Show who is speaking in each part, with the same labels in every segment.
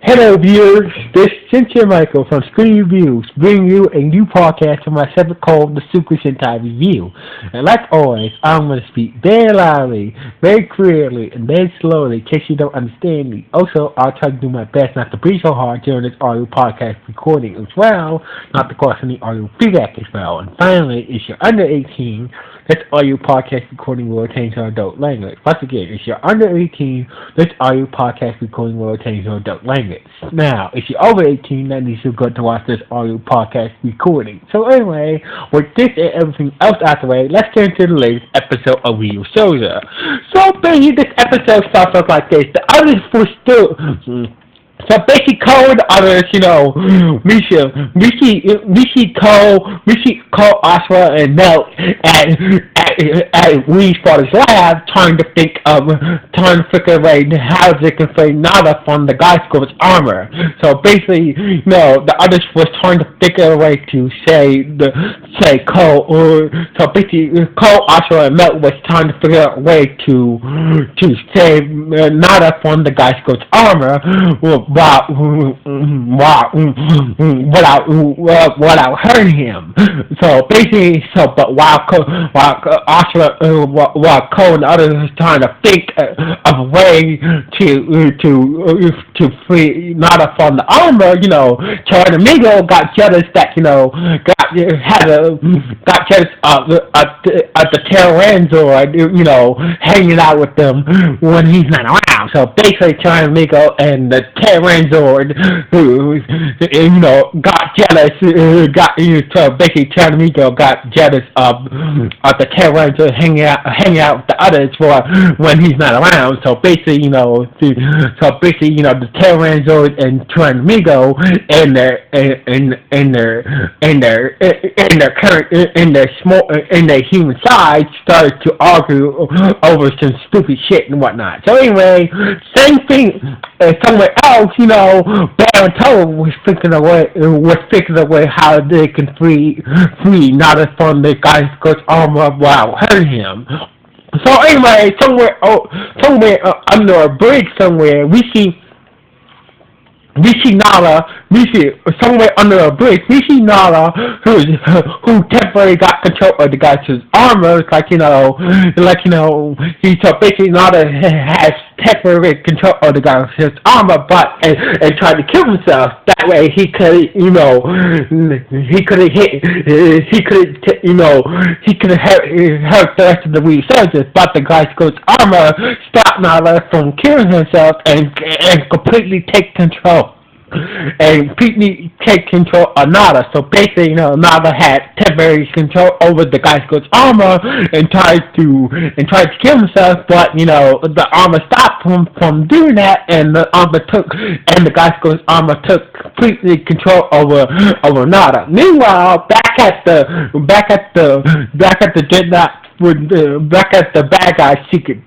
Speaker 1: Hello viewers, this is Cynthia Michael from Screen Reviews, bringing you a new podcast from my segment called the Super Sentai Review. And like always, I'm going to speak very loudly, very clearly, and very slowly in case you don't understand me. Also, I'll try to do my best not to breathe so hard during this audio podcast recording as well, not to cause any audio feedback as well. And finally, if you're under 18, this audio podcast recording will change to adult language. Once again, if you're under 18, this audio podcast recording will change to adult language. Now, if you're over 18, then you should go to watch this audio podcast recording. So anyway, with this and everything else out the way, let's get into the latest episode of Ryusoulger. So basically, this episode starts off like this. The others were still... So basically, Cole and others, Mishi, Cole, Ashra, and Melt at Wee's father's lab, trying to figure a way how they can free Nada from the Guy School's armor. So basically, the others was trying to figure a way to say Cole, or so basically, Cole, Ashra, and Melt was trying to figure out a way to save Nada from the Guy School's armor. Without hurting him. So basically, but while Cole and others was trying to think of a way to free Nada from the armor, Amigo got jealous that got jealous of the Terranzor, hanging out with them when he's not around. So basically, Amigo and the Terranzor, got jealous. Basically, Amigo got jealous of the Terranzor hanging out with the others for when he's not around. So basically, the Terranzor and Amigo and their human side started to argue over some stupid shit and whatnot. So anyway, same thing somewhere else, Baron was thinking of way how they can free Nada from the guy's coach armor while hurting him. So anyway, somewhere under a bridge somewhere, we see Nala, somewhere under a bridge, we see Nala, who temporarily got control of the guy's armor, so basically Nala has temporary control of the guy's armor, and tried to kill himself. That way he could hurt the rest of the Ryusoulgers, but the guy's armor stopped Nala from killing himself and completely take control. And completely take control of Nada. So basically, Nada had temporary control over the guy's armor and tried to kill himself, but the armor stopped him from doing that, and the guy's armor took completely control over Nada. Meanwhile, back at the Dreadnought. Back at the bad guy's secret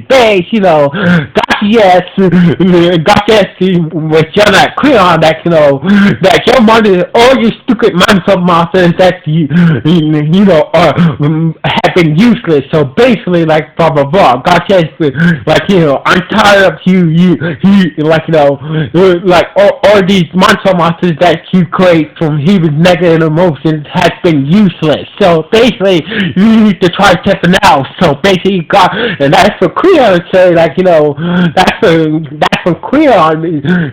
Speaker 1: base, Gothias was yelling at Creon that your money, all your stupid mindfuck monsters that have been useless. So basically, blah blah blah. Gothias, I'm tired of you all these mindfuck monsters that you create from human negative emotions has been useless. So basically, you need to try something else. So basically, and that's for Creon to say, that's for Creon.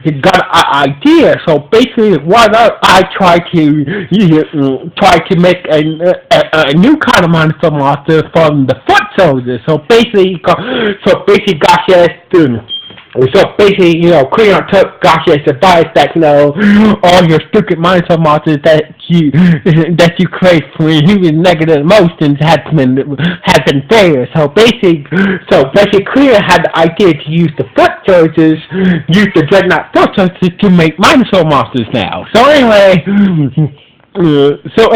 Speaker 1: He got an idea. So basically, why not I try to make a new kind of monster from the foot soldiers. So basically, Creon took Gothias' advice that, all your stupid mindset monsters that you create for human negative emotions has been failure. So basically, Creon had the idea to use the foot soldiers, use the Dreadnought foot soldiers to make mindset monsters now. So anyway, so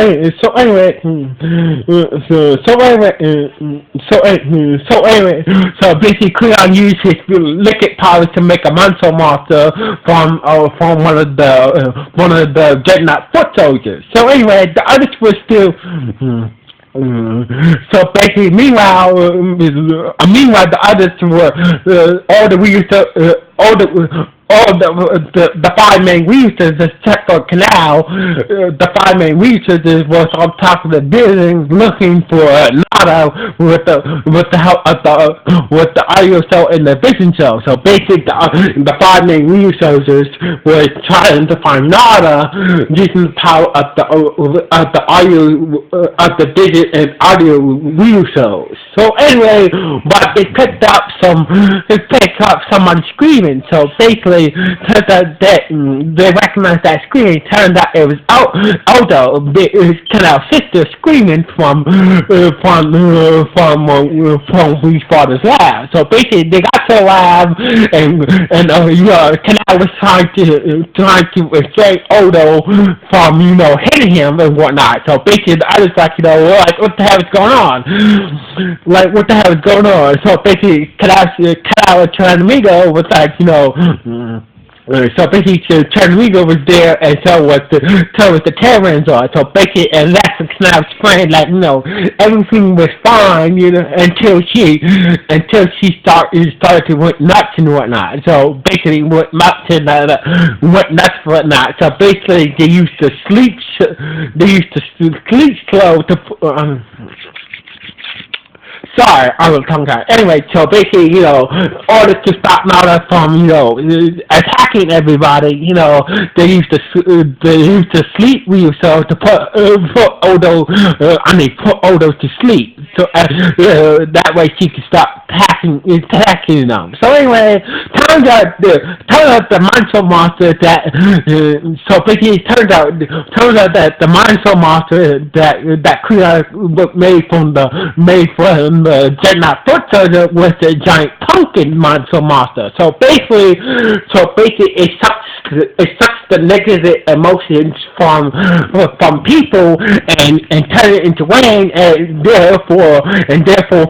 Speaker 1: basically, Creon used his liquid powers to make a monster monster from one of the Dreadnought foot soldiers. So anyway, the others were still. So basically, meanwhile, the others were all the the five main researchers checked the canal. The five main researchers was on top of the building looking for Nada with the help of the audio show and the vision show. So basically, the five main researchers were trying to find Nada using the power of the audio of the vision and audio video shows. So anyway, but they picked up somebody screaming. So basically, turns out that they recognized that screaming. Turned out it was Odo, Canal's sister, screaming from Wee's father's lab. So basically, they got to the lab, and Canal was trying to restrain Odo from hitting him and whatnot. So basically, the others like what the hell is going on? Like, what the hell is going on? So basically, Canal Tranamigo was like, so basically, Tranamigo was there, and so was the Terrans on. So basically, and that's when Canal explained, like, everything was fine, until she started to went nuts and whatnot. So basically, went nuts and whatnot. So basically, they used to sleep slow to. Sorry, I was tongue-tied. Anyway, so basically, order to stop Nada from, attacking everybody, they used to sleep Ryusoulger to put Odo to sleep, so that way she could stop attacking them. So anyway, turns out the Mindsoul Monster so basically turns out that the Mindsoul Monster that Kriya made from the Dreadnought Foot Soldier was the giant pumpkin Mindsoul Monster. So basically it sucks the negative emotions from people and turn it into rain, and therefore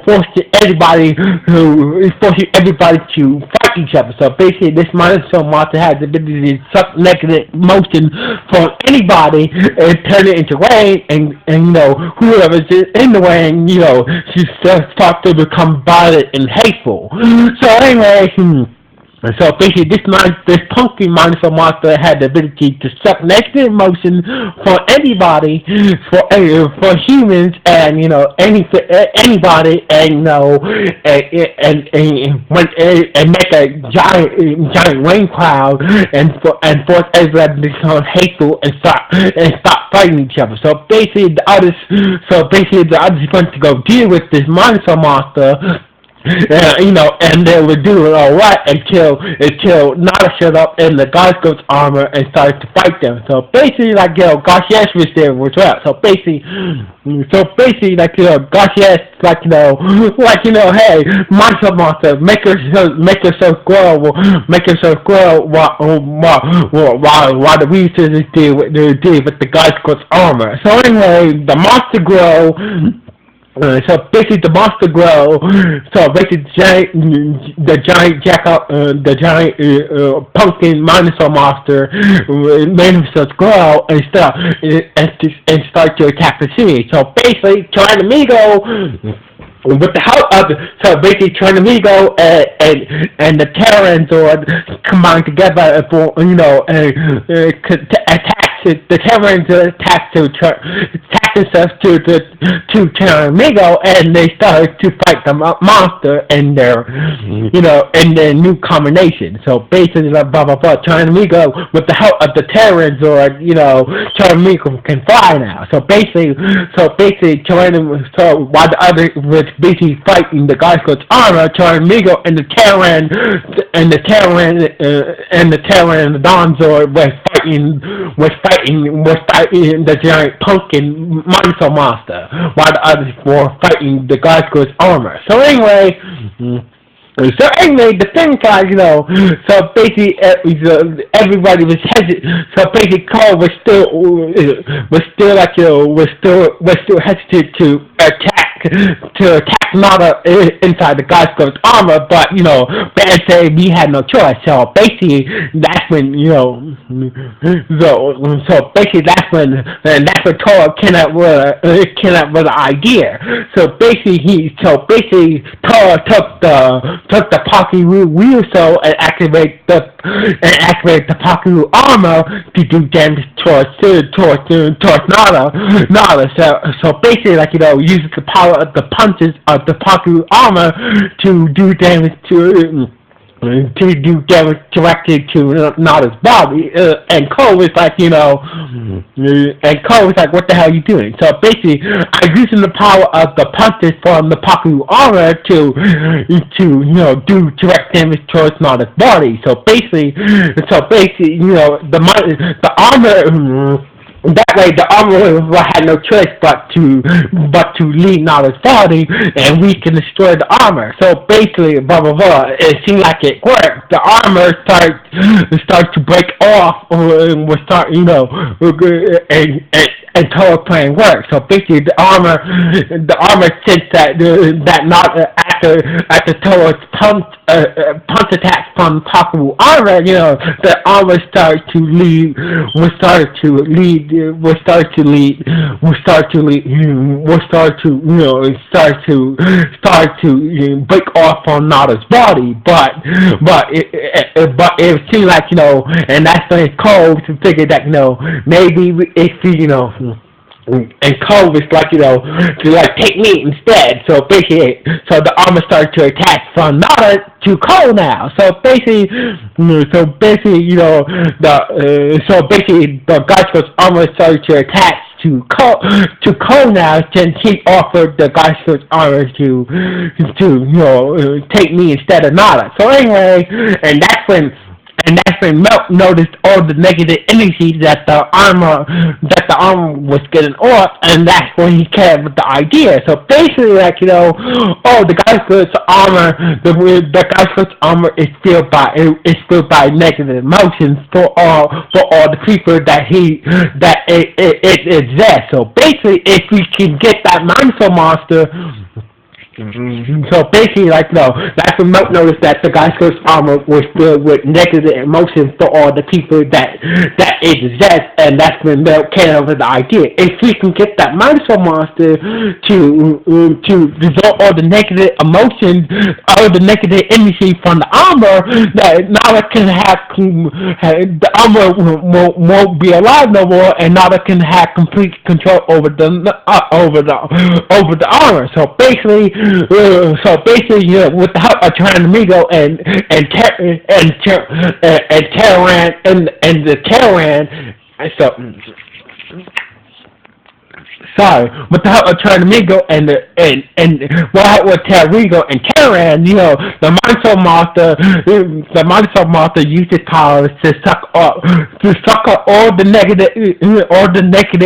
Speaker 1: forcing everybody to fight each other. So basically, this Mindsoul Monster has the ability to suck negative emotion from anybody and turn it into rain, and whoever's in the rain, she starts to become violent and hateful. So anyway. So basically, this pumpkin Mindsoul Monster had the ability to suck negative emotion for anybody, for humans, and anybody, and make a giant rain cloud, and force everybody to become hateful and stop fighting each other. So basically, the others went to go deal with this Mindsoul Monster. And they were doing alright until Nada showed up in the Gosco's armor and started to fight them. So basically, Garcias was there as well. So basically, Garcias, hey, Mindsoul Monster, make yourself grow while the researchers deal with the Gosco's armor. So anyway, the monster grow. So basically, the monster grow. So basically, the giant pumpkin Mindsoul Monster made himself grow and start to attack the city. So basically, Tranamigo, with the help of Tranamigo and the Terrans combined together for attack. The Terrans attacked themselves to Tranamigo, and they started to fight the monster in their new combination. So basically, Tranamigo, with the help of the Terrans, Tranamigo can fly now. So basically, while the other was busy fighting the Gosco's armor, Tranamigo and the Terran and the Donzor was fighting the giant pumpkin Mindsoul Monster, while the others were fighting the Gosco's armor. So anyway, the thing, so basically, everybody was hesitant. So basically, Cole was still hesitant to attack Nada inside the God's armor, but Ben said we had no choice. So basically, that's when basically that's when Thor cannot with the idea. So basically Thor took the Pocky Ryusoulger and activate the Pocky armor to do damage towards Nada. So basically, uses the power of the punches of the Pocky armor to do damage directly to Nada's body, and Cole was like, what the hell are you doing? So basically, I'm using the power of the punches from the Pocky armor to do direct damage towards Nada's body. So basically, the armor. That way, the armor had no choice but to leave Nada's body, and we can destroy the armor. So basically, blah blah blah. It seemed like it worked. The armor starts to break off, and will start, and total plan works. So basically, the armor since that not after Toa's punch attack from Paku armor, the armor starts to lead break off on Nada's body, but it seemed like, and that's when Cole figured that, maybe if and Cole was like, take me instead. So basically, the armor started to attach from Nada to Cole now. So basically, the God's armor started to attach to Cole now, since he offered the God's armor to take me instead of Nada. So anyway, and that's when Milk noticed all the negative energy that the armor was getting off, and that's when he came with the idea. So basically, the guy's armor, the guy's armor is filled by negative emotions for all the people that it exists. So basically, if we can get that mindful monster. So basically, that's when Milk noticed that the guy's armor was filled with negative emotions for all the people that it possessed, and that's when Milk came up with the idea. If we can get that mindful monster to dissolve all the negative emotions, all the negative energy from the armor, that Nada can the armor won't be alive no more, and Nada can have complete control over the armor. So basically, with the help of Tyrannomigo and the Terran, with the help of Tyrannomigo and with Terrigo and Terran, the Monster Monster uses powers to suck up all the negative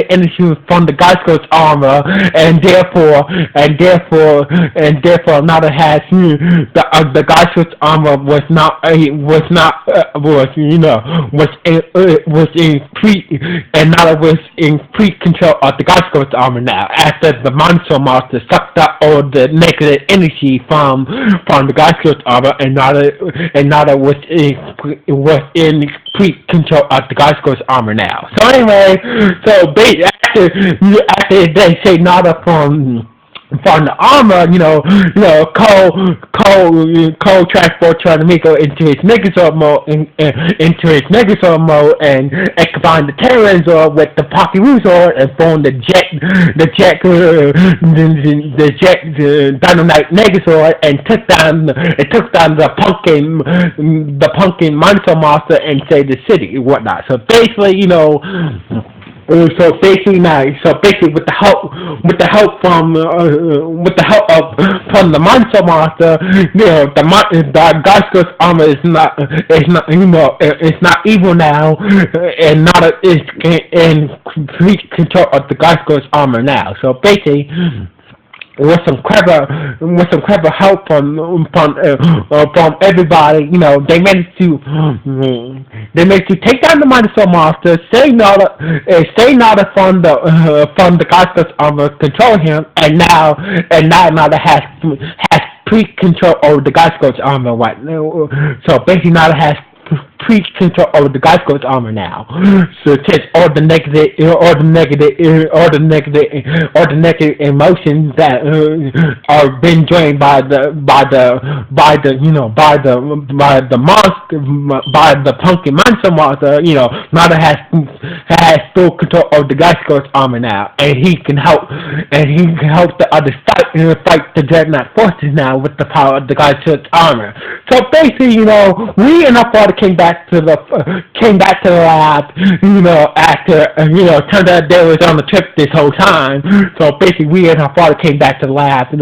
Speaker 1: energy from the God's armor, and therefore Nada has the God's armor was in control of the God's armor now, after the Monster Monster sucked up all the negative energy from the God's armor, and Nada was in complete control of the God's armor now. So anyway, after they say Nada from the armor, Cole transports Tyrannomigo into his Megazord mode, and combine the Terranzord with the Pocky Ryusoulger and form the Dynamite Megazord, and took down the pumpkin Monster Monster and saved the city and whatnot. So basically, with the help from the Monster Monster, the God's armor is not evil now, and Nada is in complete control of the God's armor now. So basically, with some clever help from everybody. You know, they managed to take down the Minosaur monster, stay Nada from the Cosmos armor, control him, and now Nada has pre-control over the Ghost armor right now. So basically Nada has pre-control over the Ghost armor now. So since all the negative emotions that are being drained by the monster, by the pumpkin monster monster, Nada has full control of the Ghost armor now, and he can help the others fight the dreadnought forces now with the power of the Ghost armor. So basically, we and our father came back to the lab, after turned out they was on the trip this whole time. So basically, we and our father came back to the lab, and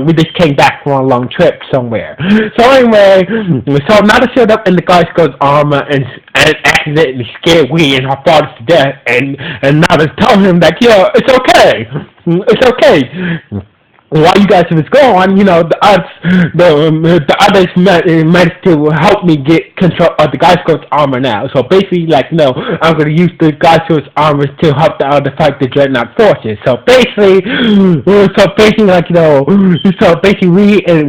Speaker 1: we just came back from a long trip somewhere. So anyway, so Nada showed up in the Ghost armor and accidentally scared we and our father to death, and Nada told him that it's okay. It's okay. While you guys was gone, the others managed to help me get control of the Ghost armor now. So basically, I'm going to use the Ghost armor to help the other fight the dreadnought forces. So basically,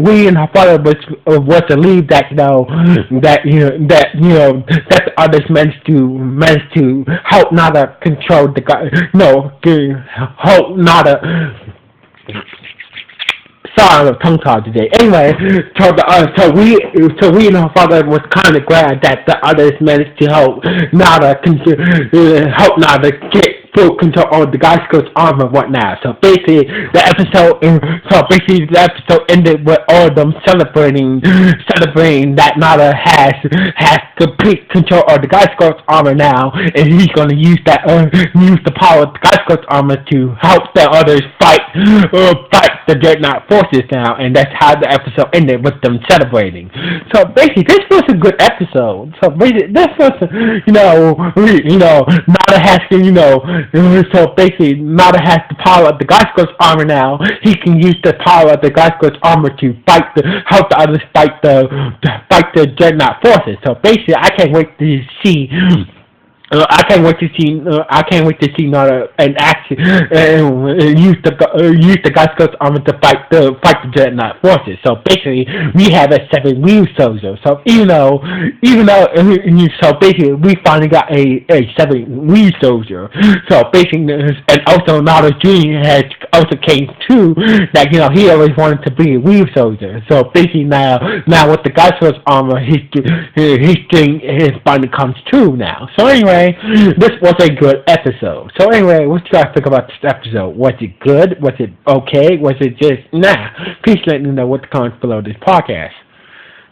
Speaker 1: we and her father was to leave that the others managed to help Nada control help Nada. Sorry, I'm tongue tied today. Anyway, so we and her father was kind of glad that the others managed to help Nada get full control of the Ghost armor and whatnot. So basically, the episode ended with all of them celebrating that Nada has complete control of the Ghost armor now, and he's going to use the power of the Ghost armor to help the others fight the dreadnought forces now, and that's how the episode ended, with them celebrating. So basically, this was a good episode. So basically, this was Nada has so basically Nada has the power of the Ghost armor now. He can use the power of the Ghost armor to help the others fight the dreadnought forces. So basically, I can't wait to see. I can't wait to see Nada in action use the Ghost armor to fight the dreadnought forces. So basically, we have a 7 Ryusoulger. So so basically, we finally got a 7 Ryusoulger. So basically, and also Nada's dream has also came true that he always wanted to be a Ryusoulger. So basically, now with the Ghost armor, his dream finally comes true now. So anyway. This was a good episode. So anyway, what you guys think about this episode? Was it good? Was it okay? Was it just nah? Please let me know what the comments below this podcast.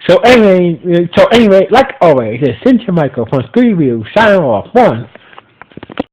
Speaker 1: So anyway, like always, it's Sentai Michael from Kishiryu signing off. 1,